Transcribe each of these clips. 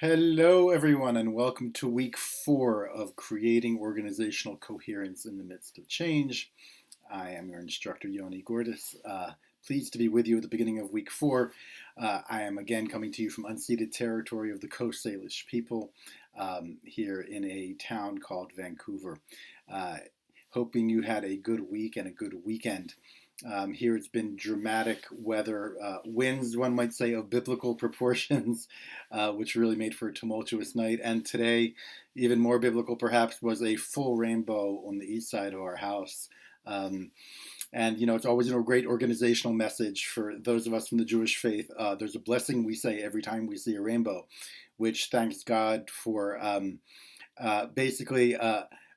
Hello, everyone, and welcome to week 4 of Creating Organizational Coherence in the Midst of Change. I am your instructor, Yoni Gordis. Pleased to be with you at the beginning of week 4. I am again coming to you from unceded territory of the Coast Salish people here in a town called Vancouver. Hoping you had a good week and a good weekend. Here it's been dramatic weather, winds, one might say, of biblical proportions, which really made for a tumultuous night. And today, even more biblical perhaps, was a full rainbow on the east side of our house. And, it's always a great organizational message for those of us from the Jewish faith. There's a blessing we say every time we see a rainbow, which thanks God for basically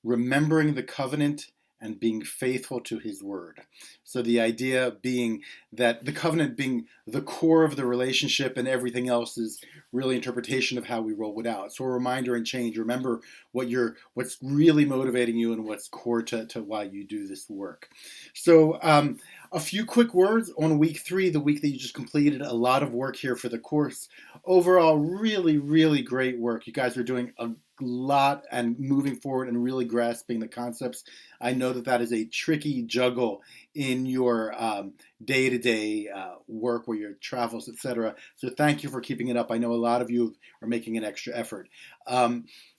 remembering the covenant and being faithful to his word. So the idea being that the covenant being the core of the relationship and everything else is really interpretation of how we roll it out. So a reminder and change. Remember what's really motivating you and what's core to why you do this work. So a few quick words on week 3, the week that you just completed. A lot of work here for the course. Overall, really, really great work. You guys are doing a lot and moving forward and really grasping the concepts. I know that is a tricky juggle in your day-to-day work or your travels, etc. So thank you for keeping it up. I know a lot of you are making an extra effort.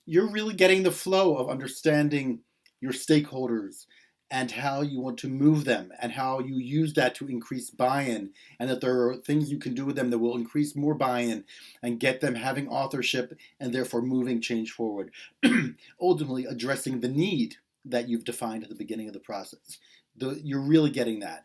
You're really getting the flow of understanding your stakeholders and how you want to move them and how you use that to increase buy-in, and that there are things you can do with them that will increase more buy-in and get them having authorship and therefore moving change forward. Ultimately addressing the need that you've defined at the beginning of the process. You're really getting that.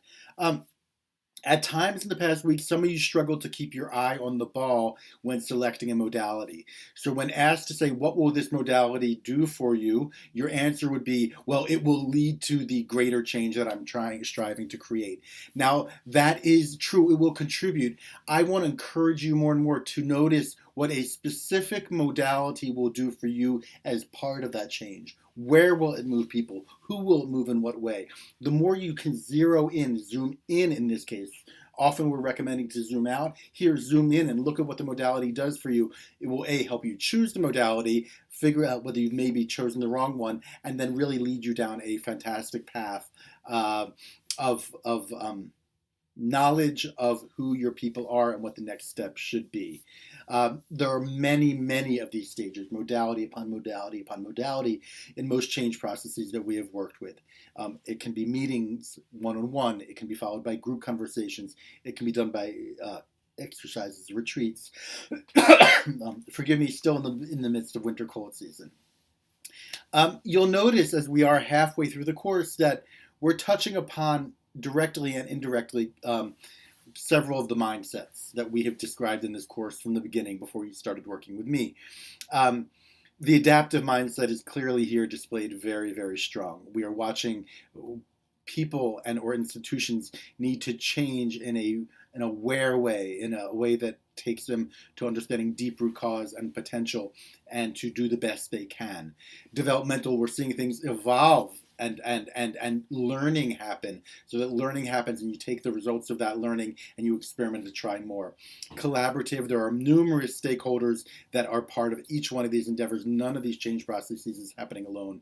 At times in the past week, some of you struggled to keep your eye on the ball when selecting a modality. So when asked to say, what will this modality do for you? Your answer would be, well, it will lead to the greater change that I'm striving to create. Now, that is true. It will contribute. I want to encourage you more and more to notice what a specific modality will do for you as part of that change. Where will it move people? Who will it move in what way? The more you can zero in, zoom in this case. Often we're recommending to zoom out. Here, zoom in and look at what the modality does for you. It will help you choose the modality, figure out whether you've maybe chosen the wrong one, and then really lead you down a fantastic path of knowledge of who your people are and what the next step should be. There are many, many of these stages, modality upon modality upon modality, in most change processes that we have worked with. It can be meetings one-on-one. It can be followed by group conversations. It can be done by exercises, retreats. Forgive me, still in the midst of winter cold season. You'll notice as we are halfway through the course that we're touching upon directly and indirectly several of the mindsets that we have described in this course from the beginning before you started working with me. The adaptive mindset is clearly here displayed very, very strong. We are watching people or institutions need to change in an aware way, in a way that takes them to understanding deep root cause and potential and to do the best they can. Developmental, we're seeing things evolve and learning happen, so that learning happens and you take the results of that learning and you experiment to try more. Collaborative, there are numerous stakeholders that are part of each one of these endeavors. None of these change processes is happening alone.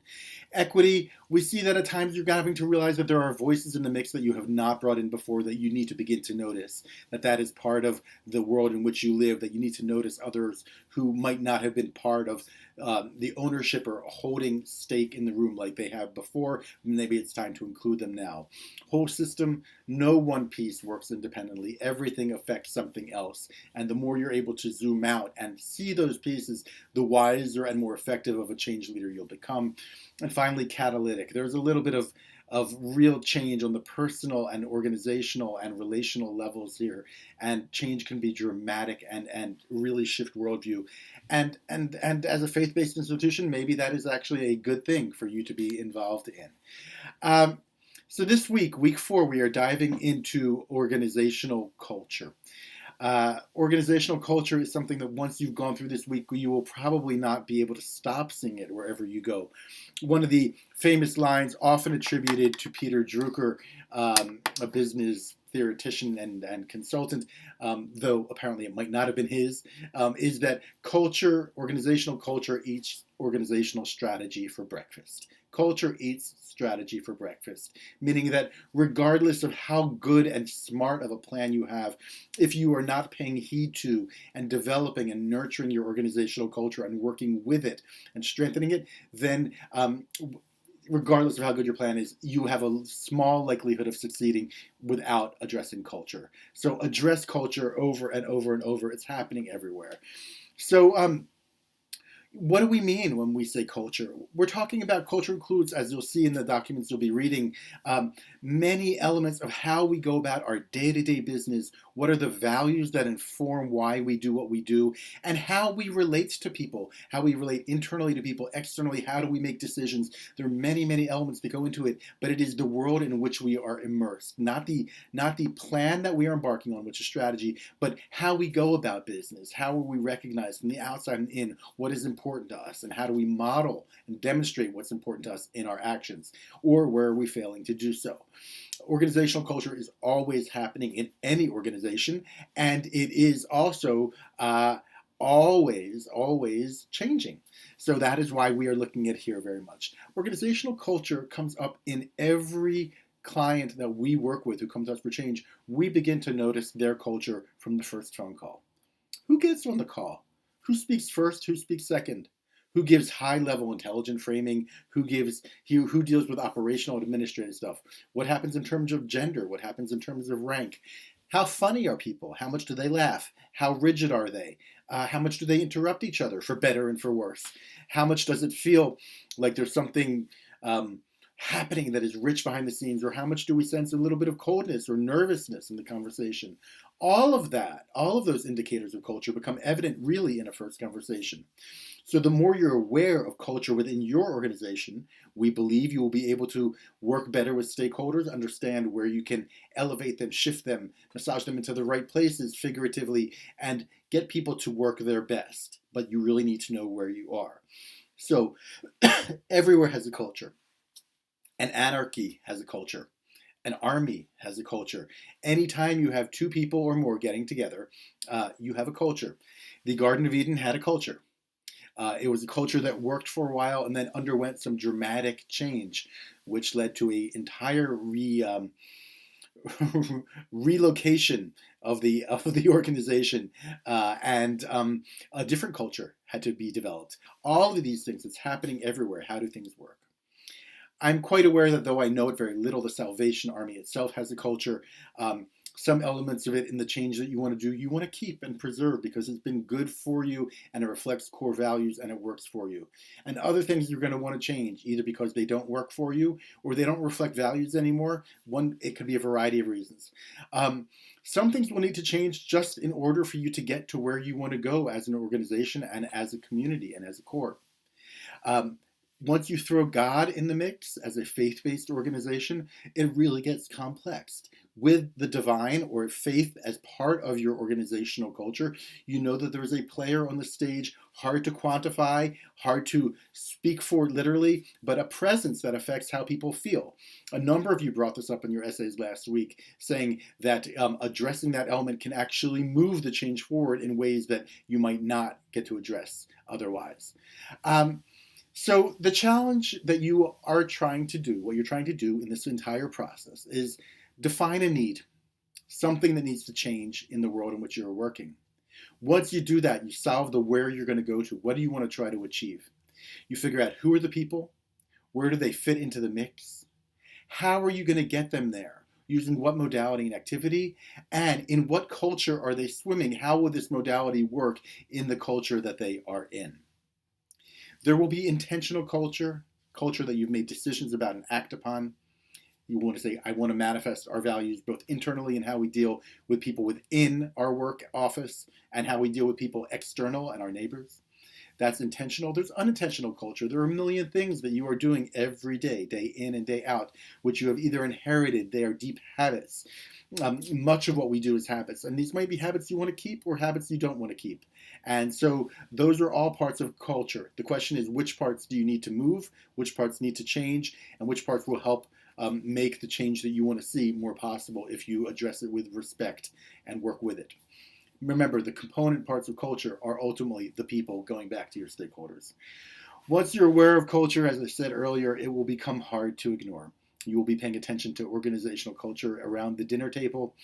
Equity, we see that at times you're having to realize that there are voices in the mix that you have not brought in before that you need to begin to notice, that is part of the world in which you live, that you need to notice others who might not have been part of the ownership or holding stake in the room like they have before. Maybe it's time to include them now. Whole system, no one piece works independently. Everything affects something else. And the more you're able to zoom out and see those pieces, the wiser and more effective of a change leader you'll become. And finally, catalytic. There's a little bit of real change on the personal and organizational and relational levels here. And change can be dramatic and really shift worldview. And as a faith-based institution, maybe that is actually a good thing for you to be involved in. So this week 4, we are diving into organizational culture. Organizational culture is something that once you've gone through this week, you will probably not be able to stop seeing it wherever you go. One of the famous lines often attributed to Peter Drucker, a business theoretician and consultant, though apparently it might not have been his, is that culture, organizational culture, eats organizational strategy for breakfast. Culture eats strategy for breakfast, meaning that regardless of how good and smart of a plan you have, if you are not paying heed to and developing and nurturing your organizational culture and working with it and strengthening it, then regardless of how good your plan is, you have a small likelihood of succeeding without addressing culture. So address culture over and over and over. It's happening everywhere. So what do we mean when we say culture? We're talking about culture includes, as you'll see in the documents you'll be reading, many elements of how we go about our day-to-day business, what are the values that inform why we do what we do, and how we relate to people, how we relate internally to people, externally, how do we make decisions. There are many, many elements that go into it, but it is the world in which we are immersed, not the plan that we are embarking on, which is strategy, but how we go about business, how are we recognized from the outside and in, what is important to us, and how do we model and demonstrate what's important to us in our actions, or where are we failing to do so. Organizational culture is always happening in any organization, and it is also always changing. So that is why we are looking at here very much. Organizational culture comes up in every client that we work with who comes to us for change. We begin to notice their culture from the first phone call. Who gets on the call? Who speaks first? Who speaks second? Who gives high-level intelligent framing? Who deals with operational and administrative stuff? What happens in terms of gender? What happens in terms of rank? How funny are people? How much do they laugh? How rigid are they? How much do they interrupt each other, for better and for worse? How much does it feel like there's something happening that is rich behind the scenes, or how much do we sense a little bit of coldness or nervousness in the conversation? All of that, all of those indicators of culture become evident really in a first conversation. So the more you're aware of culture within your organization, we believe you will be able to work better with stakeholders, understand where you can elevate them, shift them, massage them into the right places figuratively, and get people to work their best. But you really need to know where you are. So everywhere has a culture. An anarchy has a culture. An army has a culture. Anytime you have two people or more getting together, you have a culture. The Garden of Eden had a culture. It was a culture that worked for a while and then underwent some dramatic change, which led to an entire relocation of the organization, and a different culture had to be developed. All of these things, it's happening everywhere. How do things work? I'm quite aware that though I know it very little, the Salvation Army itself has a culture. Some elements of it in the change that you want to do, you want to keep and preserve because it's been good for you and it reflects core values and it works for you. And other things you're going to want to change, either because they don't work for you or they don't reflect values anymore. It could be a variety of reasons. Some things will need to change just in order for you to get to where you want to go as an organization and as a community and as a core. Once you throw God in the mix as a faith-based organization, it really gets complex. With the divine or faith as part of your organizational culture, you know that there is a player on the stage, hard to quantify, hard to speak for literally, but a presence that affects how people feel. A number of you brought this up in your essays last week, saying that addressing that element can actually move the change forward in ways that you might not get to address otherwise. So the challenge that you are trying to do, what you're trying to do in this entire process, is define a need, something that needs to change in the world in which you're working. Once you do that, you solve the where you're going to go to. What do you want to try to achieve? You figure out who are the people, where do they fit into the mix, how are you going to get them there, using what modality and activity, and in what culture are they swimming? How will this modality work in the culture that they are in? There will be intentional culture that you've made decisions about and act upon. You want to say, I want to manifest our values both internally in how we deal with people within our work office and how we deal with people external and our neighbors. That's intentional. There's unintentional culture. There are a million things that you are doing every day, day in and day out, which you have either inherited. They are deep habits. Much of what we do is habits. And these might be habits you want to keep or habits you don't want to keep. And so those are all parts of culture. The question is, which parts do you need to move? Which parts need to change? And which parts will help make the change that you want to see more possible if you address it with respect and work with it. Remember, the component parts of culture are ultimately the people, going back to your stakeholders. Once you're aware of culture, as I said earlier, it will become hard to ignore. You will be paying attention to organizational culture around the dinner table,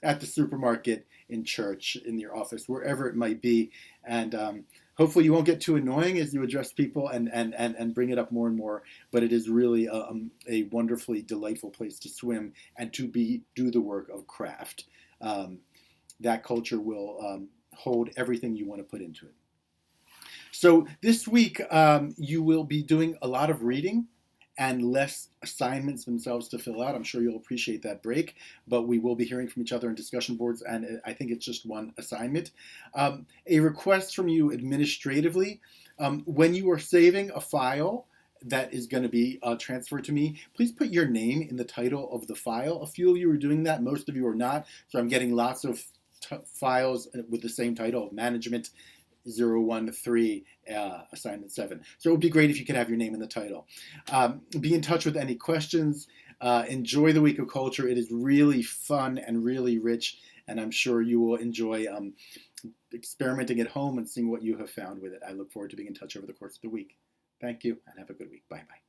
at the supermarket, in church, in your office, wherever it might be. And hopefully you won't get too annoying as you address people and bring it up more and more. But it is really a wonderfully delightful place to swim and to do the work of craft. That culture will hold everything you want to put into it. So this week you will be doing a lot of reading and less assignments themselves to fill out. I'm sure you'll appreciate that break, but we will be hearing from each other in discussion boards, and I think it's just one assignment. A request from you administratively, when you are saving a file that is going to be transferred to me, please put your name in the title of the file. A few of you are doing that, most of you are not, so I'm getting lots of files with the same title, Management 013 assignment 7. So it would be great if you could have your name in the title. Be in touch with any questions. Enjoy the week of culture. It is really fun and really rich, and I'm sure you will enjoy experimenting at home and seeing what you have found with it. I look forward to being in touch over the course of the week. Thank you, and have a good week. Bye-bye.